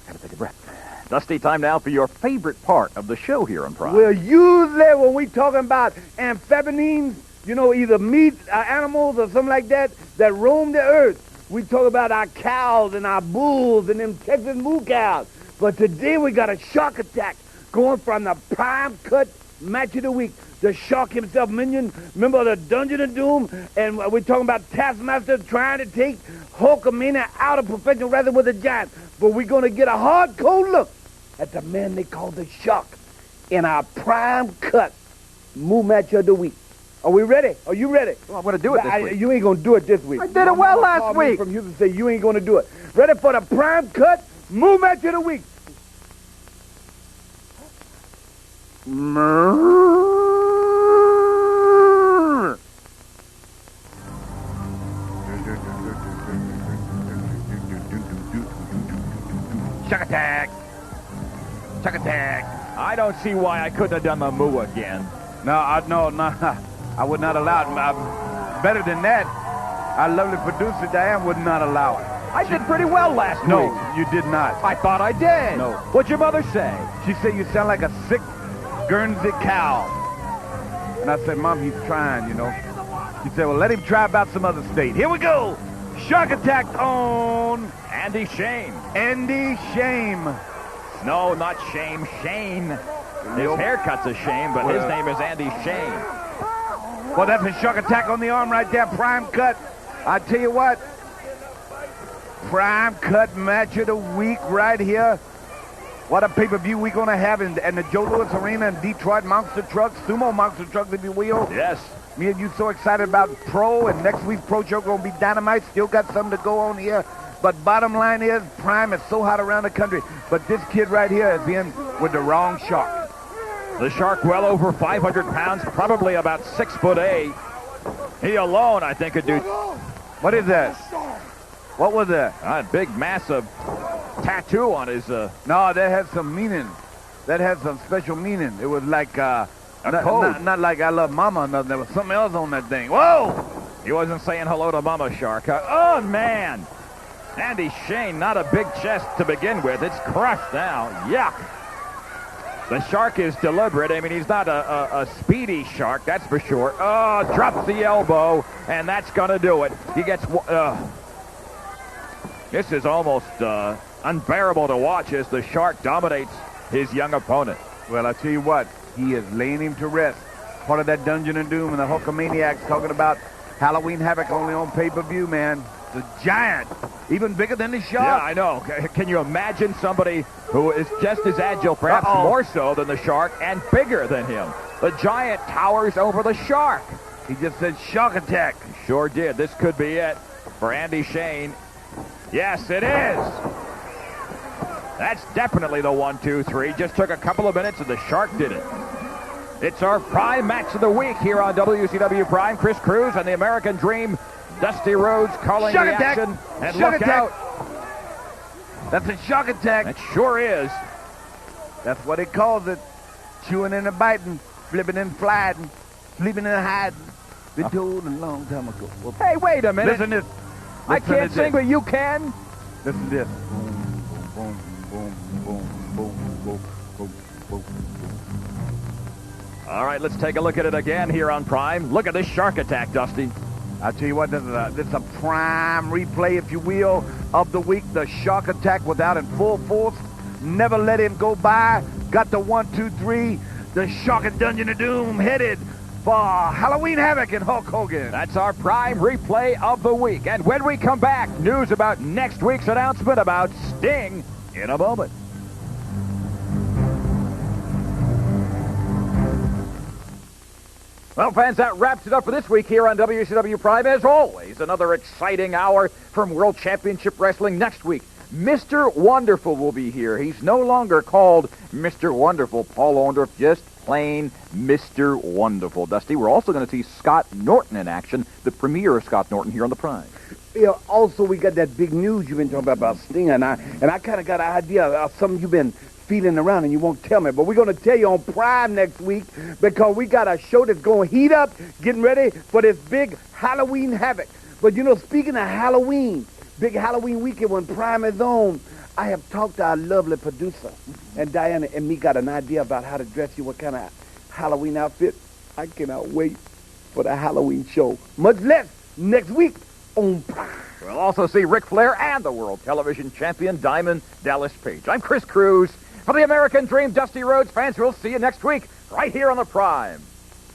Gotta take a breath. Dusty, time now for your favorite part of the show here on Prime. Well, usually when we talking about amphibians, either meat, animals or something like that roam the earth, we talk about our cows and our bulls and them Texas moo cows. But today we got a shark attack going from the prime cut match of the week. The shark himself, minion, remember the Dungeon of Doom? And we're talking about Taskmaster trying to take Hulkamania out of professional wrestling with a giant. But we're going to get a hard, cold look at the man they call the Shark in our prime cut moo match of the week. Are we ready? Are you ready? Well, I'm going to do it this week. You ain't going to do it this week. I did it well last week. From Houston say you ain't going to do it. Ready for the prime cut moo match of the week. Shark attack! Shark attack! I don't see why I couldn't have done the moo again. No, I would not allow it. Better than that, our lovely producer, Diane, would not allow it. I did pretty well last week. No, you did not. I thought I did. No. What'd your mother say? She said you sound like a sick Guernsey cow. And I said, Mom, he's trying, She said, well, let him try about some other state. Here we go. Shark attack on Andy Shane. Andy Shame. No, not Shame. Shane. His haircut's a shame, but his name is Andy Shane. Well, that's a shark attack on the arm right there. Prime cut. I tell you what. Prime cut match of the week right here. What a pay-per-view we're going to have in the Joe Louis Arena in Detroit. Monster trucks, sumo monster trucks, if you will. Yes. Me and you so excited about Pro, and next week's Pro show going to be dynamite. Still got something to go on here. But bottom line is, Prime is so hot around the country. But this kid right here is in with the wrong shark. The Shark well over 500 pounds, probably about 6'8". He alone, I think, could do... What is that? What was that? A big, massive tattoo on his... No, that has some meaning. That has some special meaning. It was like... a code. Not like I love Mama or nothing. There was something else on that thing. Whoa! He wasn't saying hello to Mama Shark. Huh? Oh, man! Andy Shane, not a big chest to begin with. It's crushed now. Yuck! The Shark is deliberate. I mean, he's not a speedy Shark, that's for sure. Oh, drops the elbow, and that's going to do it. He gets... This is almost unbearable to watch as the Shark dominates his young opponent. Well, I tell you what, he is laying him to rest. Part of that Dungeon of Doom and the Hulkamaniacs talking about Halloween Havoc only on pay-per-view, man. The giant, even bigger than the Shark. Yeah, I know. Can you imagine somebody who is just as agile, perhaps more so than the Shark, and bigger than him? The giant towers over the Shark. He just said shark attack. Sure did. This could be it for Andy Shane. Yes, it is. That's definitely the 1, 2, 3. Just took a couple of minutes and the Shark did it. It's our Prime match of the week here on WCW Prime. Chris Cruz and the American Dream, Dusty Rhodes calling shark the attack. action. And shark look attack. out. That's a shark attack. It sure is. That's what it calls it. Chewing and biting, flipping and flying, sleeping and hiding. Been told a long time ago. Well, hey, wait a minute. Listen to this. I can't sing, but you can. Listen to this. Boom, boom, boom, boom, boom, boom, boom, boom. All right, let's take a look at it again here on Prime. Look at this shark attack, Dusty. I tell you what, this is a prime replay, if you will, of the week. The shark attack without in full force. Never let him go by. Got the 1, 2, 3. The Shark and Dungeon of Doom headed for Halloween Havoc and Hulk Hogan. That's our Prime replay of the week. And when we come back, news about next week's announcement about Sting in a moment. Well, fans, that wraps it up for this week here on WCW Prime. As always, another exciting hour from World Championship Wrestling. Next week, Mr. Wonderful will be here. He's no longer called Mr. Wonderful. Paul Orndorff, just plain Mr. Wonderful. Dusty, we're also going to see Scott Norton in action, the premier of Scott Norton here on the Prime. Yeah, also, we got that big news you've been talking about Sting, and I kind of got an idea of something you've been feeling around and you won't tell me. But we're going to tell you on Prime next week because we got a show that's going to heat up, getting ready for this big Halloween Havoc. But, you know, speaking of Halloween, big Halloween weekend when Prime is on, I have talked to our lovely producer, and Diana and me got an idea about how to dress you, what kind of Halloween outfit. I cannot wait for the Halloween show, much less next week on Prime. We'll also see Ric Flair and the world television champion Diamond Dallas Page. I'm Chris Cruz. For the American Dream, Dusty Rhodes fans, we'll see you next week right here on the Prime